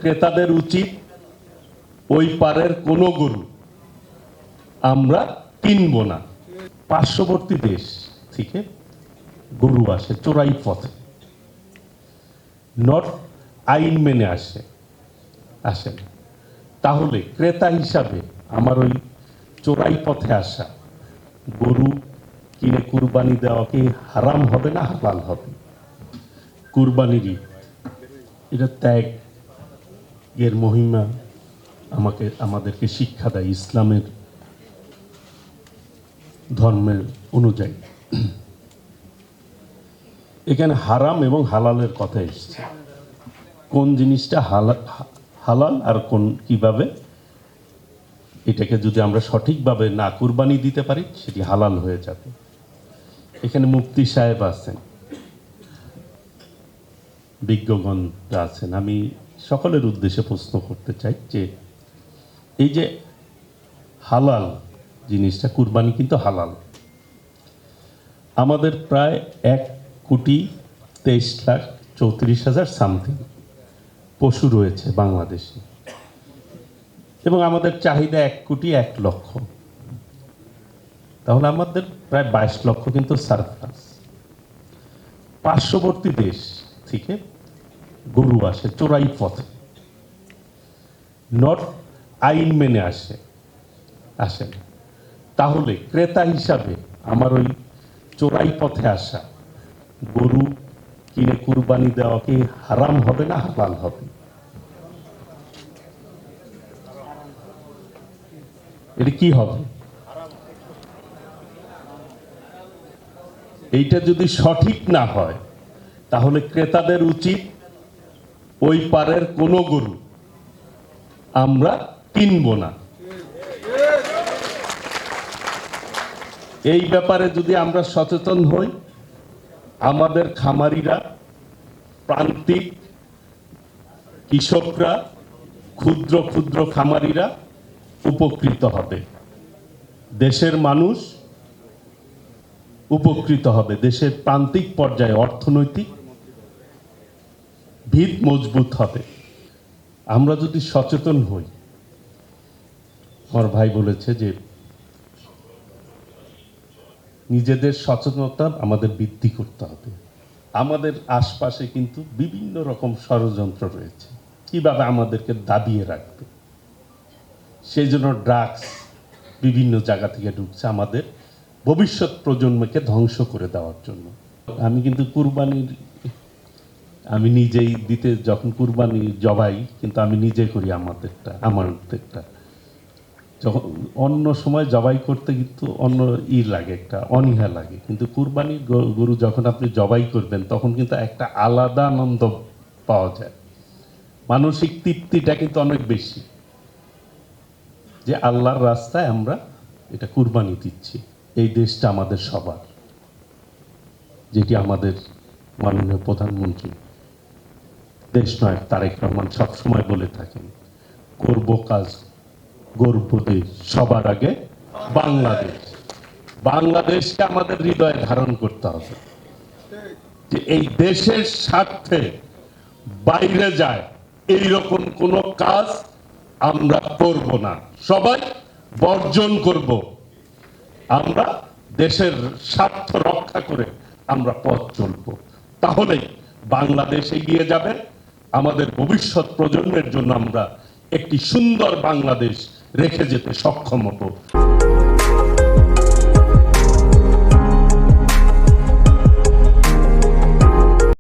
ক্রেতাদের উচিত ওই পারের কোনো গরু আমরা কিনব না। পার্শ্ববর্তী দেশ থেকে গরু আসে চোরাই পথে, নট আইন মেনে আসে না। তাহলে ক্রেতা হিসাবে আমার ওই চোরাই পথে আসা গরু কিনে কুরবানি দেওয়া কি হারাম হবে না হালাল হবে? কুরবানিরই এটা ত্যাগ এর মহিমা আমাদেরকে শিক্ষা দেয় ইসলামের ধর্মের অনুযায়ী। এখানে হারাম এবং হালালের কথা এসছে। কোন জিনিসটা হালাল আর কোন কিভাবে এটাকে যদি আমরা সঠিকভাবে না কুরবানি দিতে পারি সেটি হালাল হয়ে যাবে। এখানে মুফতি সাহেব আছেন, বিজ্ঞগণ আছেন। আমি সকলের উদ্দেশ্যে প্রশ্ন করতে চাই যে এই যে হালাল জিনিসটা, কুরবানি কিন্তু হালাল। আমাদের প্রায় 1,23,34,000 সামথিং পশু রয়েছে বাংলাদেশে, এবং আমাদের চাহিদা 1,01,00,000। তাহলে আমাদের প্রায় 22 লক্ষ কিন্তু সারপ্লাস। পার্শ্ববর্তী দেশ থেকে গরু আসে চোরাই পথে, নট আইন মেনে আসে না। তাহলে ক্রেতা হিসাবে আমার ওই চোরাই পথে আসা গরু কিনে কুরবানি দেওয়া কি হারাম হবে না হালাল হবে? এটা কি হবে? এইটা যদি সঠিক না হয় তাহলে ক্রেতাদের উচিত ওই পারের কোনো গরু আমরা কিনব না। এই ব্যাপারে যদি আমরা সচেতন হই, আমাদের খামারিরা, প্রান্তিক কৃষকরা, ক্ষুদ্র ক্ষুদ্র খামারিরা উপকৃত হবে, দেশের মানুষ উপকৃত হবে, দেশের প্রান্তিক পর্যায়ে অর্থনৈতিক ভিত মজবুত হবে। আমরা যদি সচেতন হই, আমার ভাই বলেছে যে নিজেদের সচেতনতা আমাদের বৃদ্ধি করতে হবে। আমাদের আশপাশে কিন্তু বিভিন্ন রকম ষড়যন্ত্র রয়েছে কিভাবে আমাদেরকে দাবিয়ে রাখবে। সেই জন্য ড্রাগস বিভিন্ন জায়গা থেকে ঢুকছে আমাদের ভবিষ্যৎ প্রজন্মকে ধ্বংস করে দেওয়ার জন্য। আমি কিন্তু কুরবানির আমি নিজেই দিতে, যখন কুরবানি জবাই কিন্তু আমি নিজে করি আমাদেরটা। যখন অন্য সময় জবাই করতে কিন্তু অন্য লাগে, একটা অনীহা লাগে, কিন্তু কুরবানির গরু যখন আপনি জবাই করবেন তখন কিন্তু একটা আলাদা আনন্দ পাওয়া যায়, মানসিক তৃপ্তিটা কিন্তু অনেক বেশি, যে আল্লাহর রাস্তায় আমরা এটা কুরবানি দিচ্ছি। এই দেশটা আমাদের সবার, যেটি আমাদের মাননীয় প্রধানমন্ত্রী দেশনায়ক তারেক রহমান সবসময় বলে থাকেন, করব কাজ গর্ব দেশ, সবার আগে বাংলাদেশ। বাংলাদেশকে আমাদের হৃদয়ে ধারণ করতে হবে, যে এই দেশের স্বার্থে বাইরে যায় এইরকম কোনো কাজ আমরা করব না, সবাই বর্জন করব। আমরা দেশের স্বার্থ রক্ষা করে আমরা পথ চলব, তাহলেই বাংলাদেশ এগিয়ে যাবে। আমাদের ভবিষ্যৎ প্রজন্মের জন্য আমরা একটি সুন্দর বাংলাদেশ রেখে যেতে সক্ষম হব।